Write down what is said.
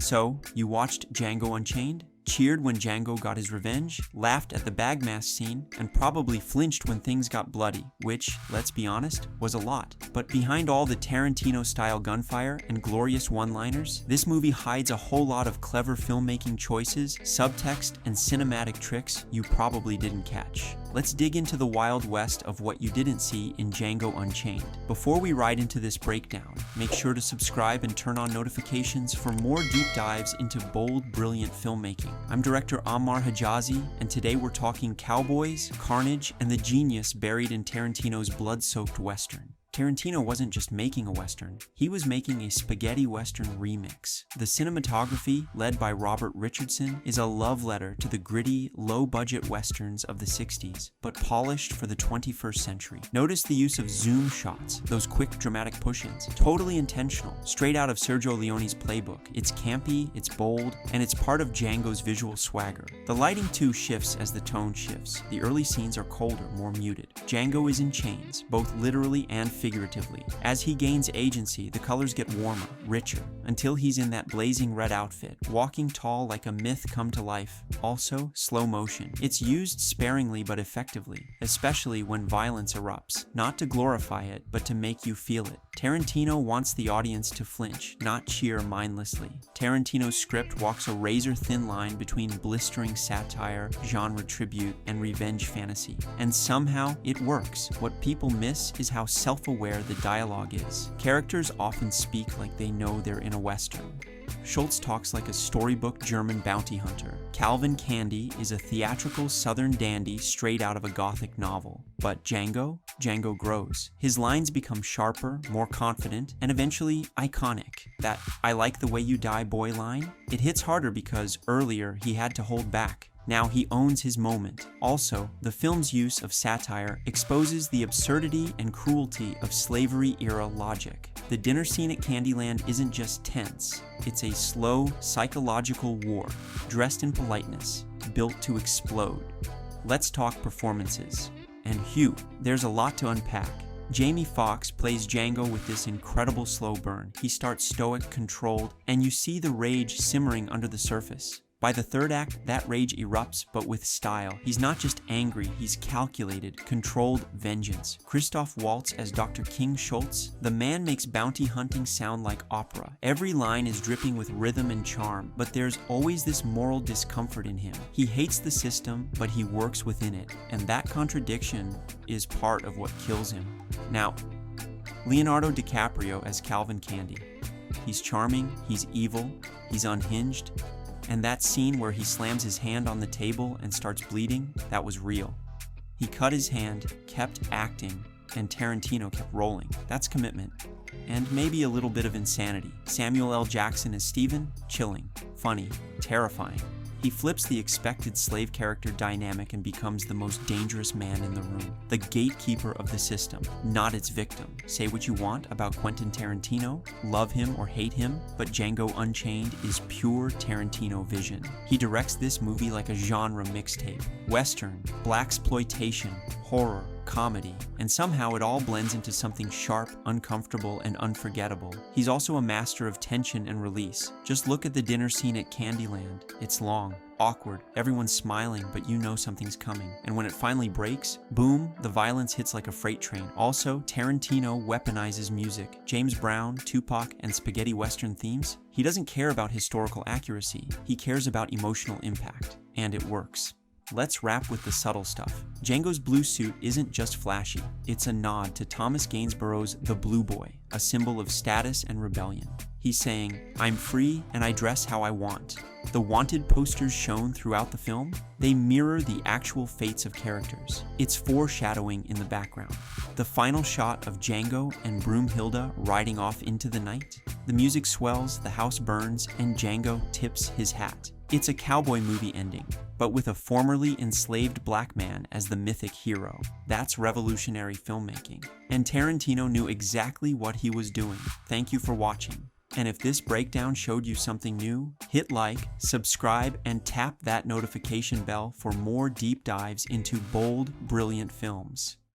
So, you watched Django Unchained? Cheered when Django got his revenge, laughed at the bag mask scene, and probably flinched when things got bloody, which, let's be honest, was a lot. But behind all the Tarantino-style gunfire and glorious one-liners, this movie hides a whole lot of clever filmmaking choices, subtext, and cinematic tricks you probably didn't catch. Let's dig into the wild west of what you didn't see in Django Unchained. Before we ride into this breakdown, make sure to subscribe and turn on notifications for more deep dives into bold, brilliant filmmaking. I'm director Ammar Hejazi, and today we're talking cowboys, carnage, and the genius buried in Tarantino's blood-soaked Western. Tarantino wasn't just making a Western, he was making a spaghetti Western remix. The cinematography, led by Robert Richardson, is a love letter to the gritty, low-budget Westerns of the 60s, but polished for the 21st century. Notice the use of zoom shots, those quick dramatic push-ins. Totally intentional, straight out of Sergio Leone's playbook. It's campy, it's bold, and it's part of Django's visual swagger. The lighting too shifts as the tone shifts. The early scenes are colder, more muted. Django is in chains, both literally and figuratively. As he gains agency, the colors get warmer, richer, until he's in that blazing red outfit, walking tall like a myth come to life. Also, slow motion. It's used sparingly but effectively, especially when violence erupts. Not to glorify it, but to make you feel it. Tarantino wants the audience to flinch, not cheer mindlessly. Tarantino's script walks a razor-thin line between blistering satire, genre tribute, and revenge fantasy. And somehow, it works. What people miss is how self-aware the dialogue is. Characters often speak like they know they're in a Western. Schultz talks like a storybook German bounty hunter. Calvin Candie is a theatrical southern dandy straight out of a gothic novel. But Django grows. His lines become sharper, more confident, and eventually iconic. That "I like the way you die, boy" line, it hits harder because earlier he had to hold back. Now he owns his moment. Also, the film's use of satire exposes the absurdity and cruelty of slavery-era logic. The dinner scene at Candyland isn't just tense, it's a slow, psychological war, dressed in politeness, built to explode. Let's talk performances. And Hugh, there's a lot to unpack. Jamie Foxx plays Django with this incredible slow burn. He starts stoic, controlled, and you see the rage simmering under the surface. By the third act, that rage erupts, but with style. He's not just angry, he's calculated, controlled vengeance. Christoph Waltz as Dr. King Schultz, the man makes bounty hunting sound like opera. Every line is dripping with rhythm and charm, but there's always this moral discomfort in him. He hates the system, but he works within it, and that contradiction is part of what kills him. Now, Leonardo DiCaprio as Calvin Candie. He's charming, he's evil, he's unhinged, and that scene where he slams his hand on the table and starts bleeding, that was real. He cut his hand, kept acting, and Tarantino kept rolling. That's commitment. And maybe a little bit of insanity. Samuel L. Jackson as Steven, chilling, funny, terrifying. He flips the expected slave character dynamic and becomes the most dangerous man in the room. The gatekeeper of the system, not its victim. Say what you want about Quentin Tarantino, love him or hate him, but Django Unchained is pure Tarantino vision. He directs this movie like a genre mixtape. Western, blaxploitation, horror, comedy, and somehow it all blends into something sharp, uncomfortable, and unforgettable. He's also a master of tension and release. Just look at the dinner scene at Candyland. It's long, awkward, everyone's smiling, but you know something's coming. And when it finally breaks, boom, the violence hits like a freight train. Also, Tarantino weaponizes music. James Brown, Tupac, and spaghetti Western themes. He doesn't care about historical accuracy. He cares about emotional impact. And it works. Let's wrap with the subtle stuff. Django's blue suit isn't just flashy. It's a nod to Thomas Gainsborough's The Blue Boy, a symbol of status and rebellion. He's saying, "I'm free and I dress how I want." The wanted posters shown throughout the film, they mirror the actual fates of characters. It's foreshadowing in the background. The final shot of Django and Broomhilda riding off into the night. The music swells, the house burns, and Django tips his hat. It's a cowboy movie ending, but with a formerly enslaved black man as the mythic hero. That's revolutionary filmmaking. And Tarantino knew exactly what he was doing. Thank you for watching. And if this breakdown showed you something new, hit like, subscribe, and tap that notification bell for more deep dives into bold, brilliant films.